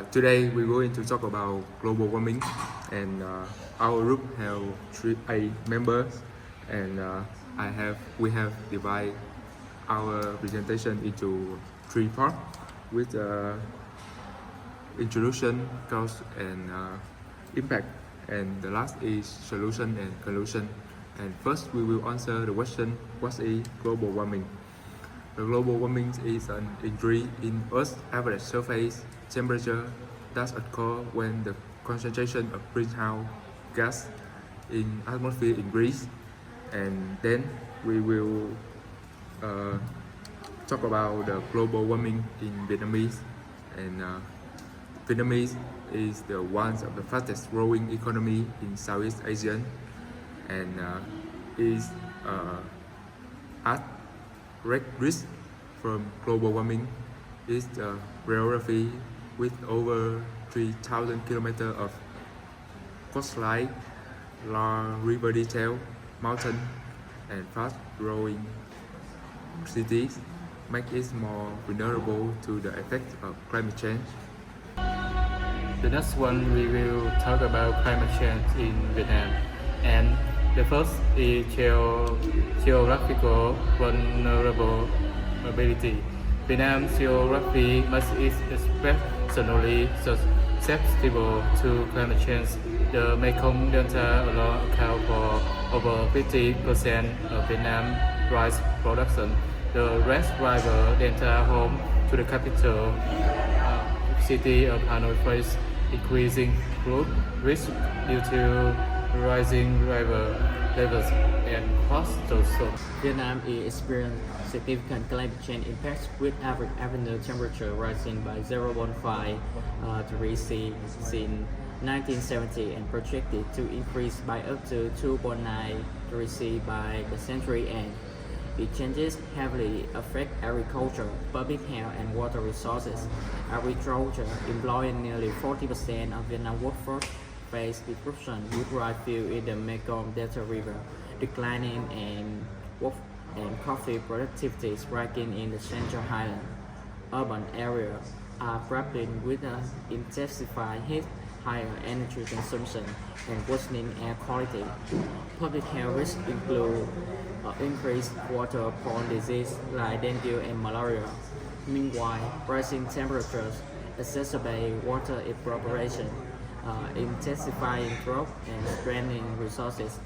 Today we're going to talk about global warming, and our group have eight members, and we have divided our presentation into three parts with introduction, cause, and impact, and the last is solution and conclusion. And first we will answer the question: what is global warming? The global warming is an increase in Earth's average surface temperature that occurs when the concentration of greenhouse gas in atmosphere increase. And then we will talk about the global warming in Vietnamese. And Vietnamese is the one of the fastest growing economy in Southeast Asia, and is at risk from global warming. Is the geography with over 3,000 kilometers of coastline, long river detail, mountain, and fast-growing cities make it more vulnerable to the effects of climate change. The next one we will talk about climate change in Vietnam, and the first is geographical vulnerability. Vietnam's geography makes it exceptionally susceptible to climate change. The Mekong Delta alone accounts for over 50% of Vietnam's rice production. The Red River Delta, home to the capital city of Hanoi, faces increasing flood risk due to rising river levels and coastal zones. Vietnam is experiencing significant climate change impacts, with average annual temperature rising by 0.15 degrees C since 1970 and projected to increase by up to 2.9 degrees C by the century end. The changes heavily affect agriculture, public health, and water resources. Agriculture, employing nearly 40% of Vietnam's workforce, face disruption with rice fields in the Mekong Delta River, declining and coffee productivity striking in the Central Highland. Urban areas are grappling with intensified heat, higher energy consumption, and worsening air quality. Public health risks include increased waterborne disease like dengue and malaria. Meanwhile, rising temperatures exacerbate water evaporation, intensifying drought and straining resources,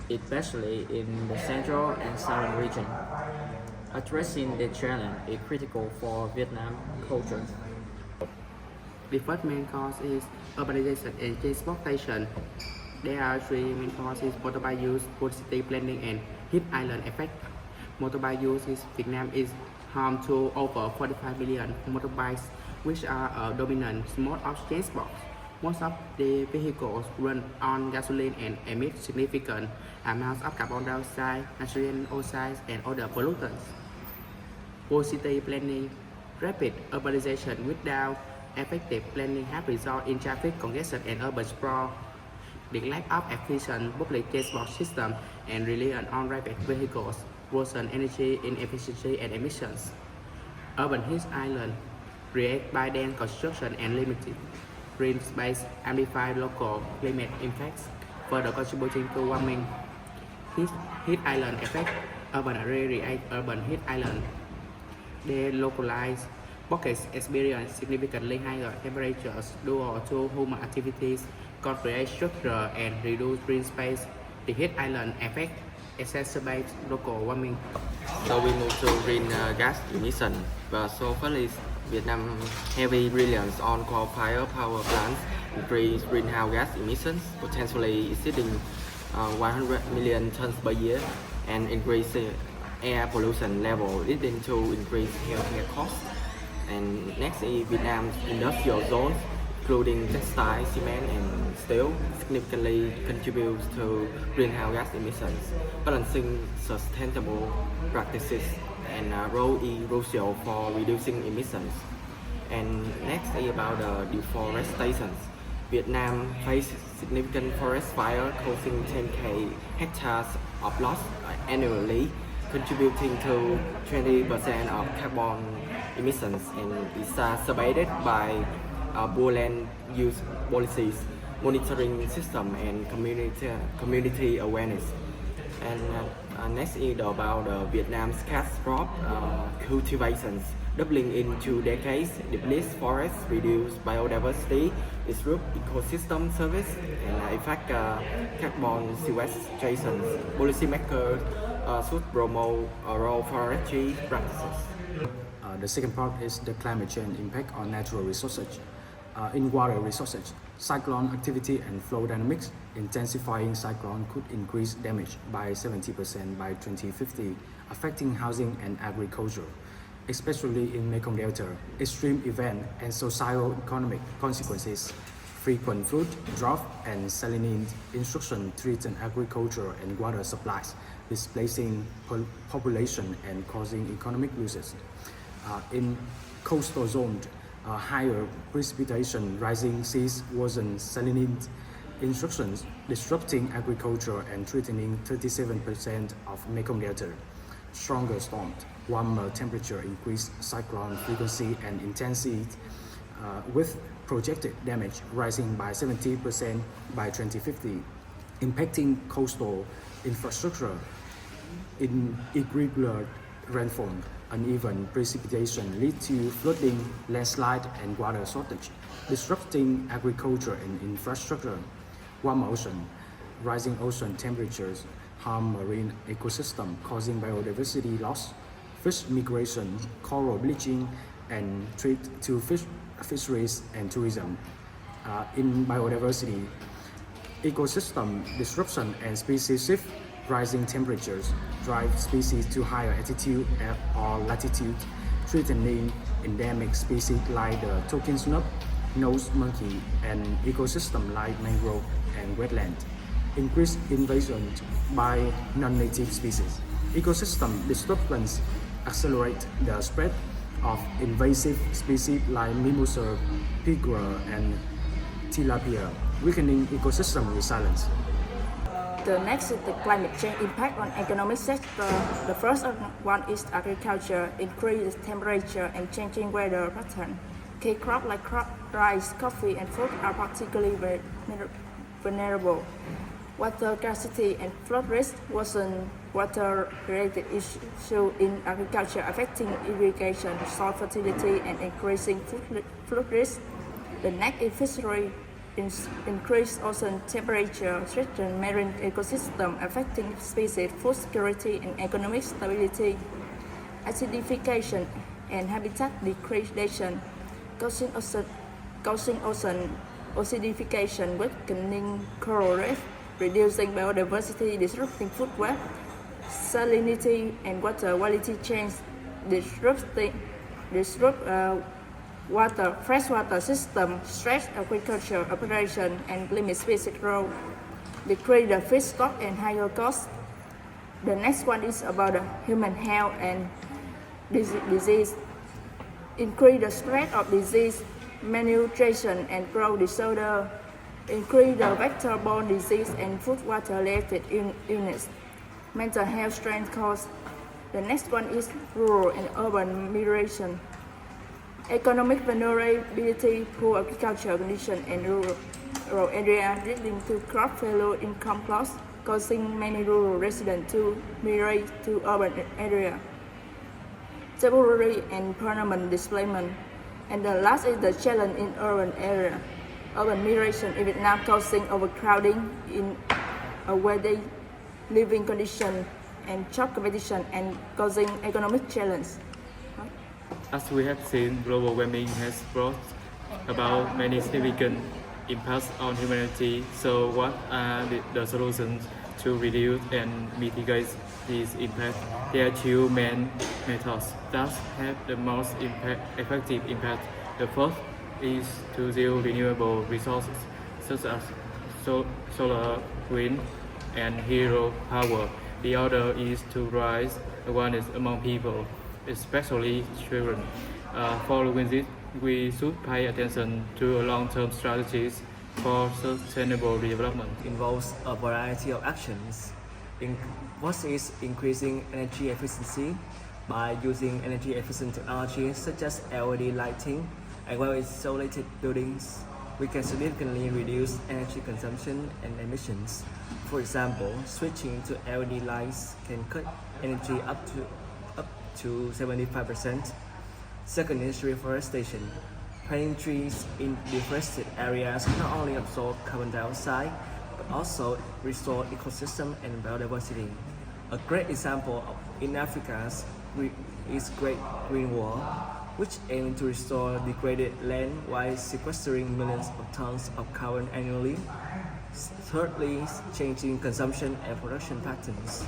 especially in the central and southern region. Addressing the challenge is critical for Vietnam culture. The first main cause is urbanization and transportation. There are three main causes: motorbike use, poor city planning, and heat island effect. Motorbike use in Vietnam is home to over 45 million motorbikes, which are a dominant mode of transport. Most of the vehicles run on gasoline and emit significant amounts of carbon dioxide, nitrogen oxides, and other pollutants. Poor city planning. Rapid urbanization without effective planning have resulted in traffic congestion and urban sprawl. The lack of efficient public transport system and reliance on rapid vehicles worsen energy inefficiency and emissions. Urban heat island, created by dense construction and limited green space, amplify local climate impacts, further contributing to warming. Heat island effect. Urban area react urban heat island. They localize pockets experience significantly higher temperatures due to human activities, concrete structure, and reduced green space. The heat island effect exacerbates local warming. So we move to green gas emission. So firstly, Vietnam heavy reliance on coal-fired power plants increase greenhouse gas emissions, potentially exceeding 100 million tons per year, and increase air pollution level, leading to increased healthcare costs. And next is Vietnam's industrial zones, including textile, cement, and steel, significantly contributes to greenhouse gas emissions, balancing sustainable practices and role is crucial for reducing emissions. And next is about the deforestation. Vietnam faces significant forest fire, causing 10,000 hectares of loss annually, contributing to 20% of carbon emissions, and exacerbated by poor land use policies, monitoring system, and community awareness. And next is about Vietnam's cash crop cultivations, doubling in 2 decades, depletes forests, reduce biodiversity, disrupt ecosystem service, and affect carbon sequestration. Policymakers should promote rural forestry practices. The second part is the climate change impact on natural resources. In water resources, cyclone activity and flow dynamics, intensifying cyclone could increase damage by 70% by 2050, affecting housing and agriculture, especially in Mekong Delta. Extreme event and socio-economic consequences, frequent flood, drought, and salinity instruction threaten agriculture and water supplies, displacing population and causing economic losses. In coastal zones, higher precipitation, rising seas worsen salinity instructions, disrupting agriculture and threatening 37% of Mekong Delta. Stronger storms, warmer temperature, increased cyclone frequency and intensity, with projected damage rising by 70% by 2050, impacting coastal infrastructure. In irregular rainfall, uneven precipitation lead to flooding, landslide, and water shortage, disrupting agriculture and infrastructure. Warm ocean, rising ocean temperatures harm marine ecosystem, causing biodiversity loss, fish migration, coral bleaching, and threat to fisheries and tourism. In biodiversity, ecosystem disruption and species shift. Rising temperatures drive species to higher altitude or latitude, threatening endemic species like the token snook, nose monkey, and ecosystem like mangrove and wetland. Increased invasion by non-native species. Ecosystem disturbance accelerate the spread of invasive species like mimosa, pigua, and tilapia, weakening ecosystem resilience. The next is the climate change impact on economic sector. The first one is agriculture, increased temperature and changing weather pattern. Key crops like rice, coffee, and fruit are particularly vulnerable. Water scarcity and flood risk worsen water-related issues in agriculture, affecting irrigation, soil fertility, and increasing flood risk. The next is fishery. Increased ocean temperature threaten marine ecosystem, affecting species, food security, and economic stability. Acidification and habitat degradation, causing ocean acidification, weakening coral reef, reducing biodiversity, disrupting food web. Salinity and water quality change, disrupt freshwater system, stress agriculture operation, and limit species growth, decrease the fish stock and higher cost. The next one is about the human health and disease. Increase the spread of disease, malnutrition, and growth disorder. Increase the vector-borne disease and food-water-related illness. Mental health strain cost. The next one is rural and urban migration. Economic vulnerability, poor agricultural conditions, and rural area leading to crop failure, income loss, causing many rural residents to migrate to urban area. Temporary and permanent displacement. And the last is the challenge in urban area. Urban migration in Vietnam causing overcrowding in a wealthy living condition and job competition and causing economic challenge. As we have seen, global warming has brought about many significant impacts on humanity. So what are the solutions to reduce and mitigate these impacts? There are two main methods that have the most effective impact. The first is to use renewable resources such as solar, wind, and hydro power. The other is to raise awareness among people, especially children. Following this, we should pay attention to long-term strategies for sustainable development. Involves a variety of actions. First is increasing energy efficiency by using energy efficient technologies such as LED lighting, and while isolated buildings, we can significantly reduce energy consumption and emissions. For example, switching to LED lights can cut energy up to 75%. Second is reforestation. Planting trees in deforested areas not only absorb carbon dioxide, but also restore ecosystem and biodiversity. A great example in Africa is Great Green Wall, which aims to restore degraded land while sequestering millions of tons of carbon annually. Thirdly, changing consumption and production patterns.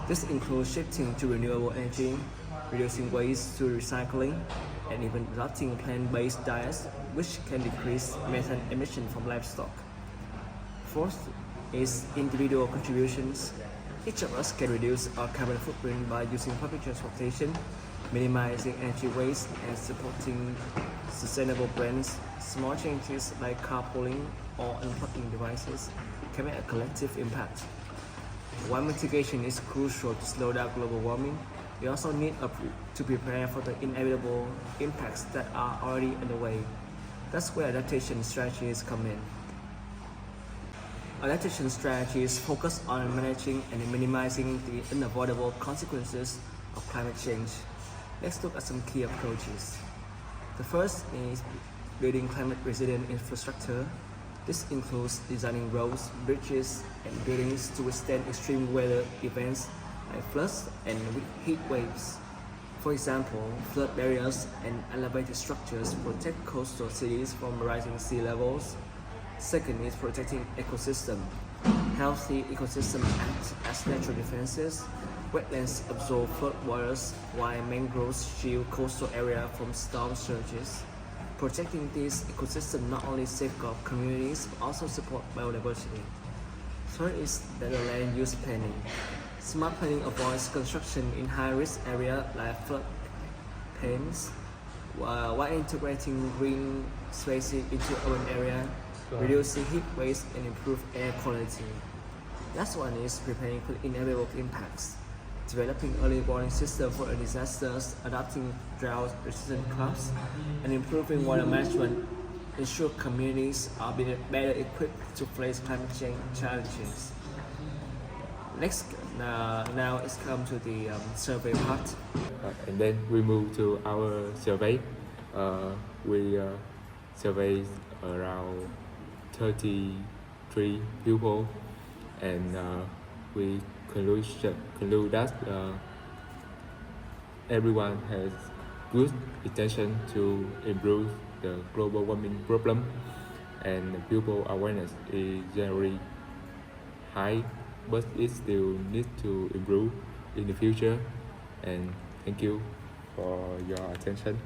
This includes shifting to renewable energy, reducing waste through recycling, and even adopting plant-based diets, which can decrease methane emission from livestock. Fourth is individual contributions. Each of us can reduce our carbon footprint by using public transportation, minimizing energy waste, and supporting sustainable brands. Small changes like carpooling or unplugging devices can make a collective impact. While mitigation is crucial to slow down global warming, we also need to prepare for the inevitable impacts that are already underway. That's where adaptation strategies come in. Adaptation strategies focus on managing and minimizing the unavoidable consequences of climate change. Let's look at some key approaches. The first is building climate-resilient infrastructure. This includes designing roads, bridges, and buildings to withstand extreme weather events like floods and heat waves. For example, flood barriers and elevated structures protect coastal cities from rising sea levels. Second is protecting ecosystem. Healthy ecosystems act as natural defenses. Wetlands absorb floodwaters while mangroves shield coastal area from storm surges. Protecting these ecosystems not only safeguard communities but also support biodiversity. Third is better land use planning. Smart planning avoids construction in high-risk areas like floodplains, while integrating green spaces into urban areas, reducing heat waves and improve air quality. Last one is preparing for inevitable impacts. Developing early warning systems for disasters, adopting drought-resistant crops, and improving water management ensure communities are better equipped to face climate change challenges. Next, now it's come to the survey part. And then we move to our survey. We surveyed around 33 people, and we conclude that everyone has good intention to improve the global warming problem, and people awareness is generally high, but it still needs to improve in the future. And thank you for your attention.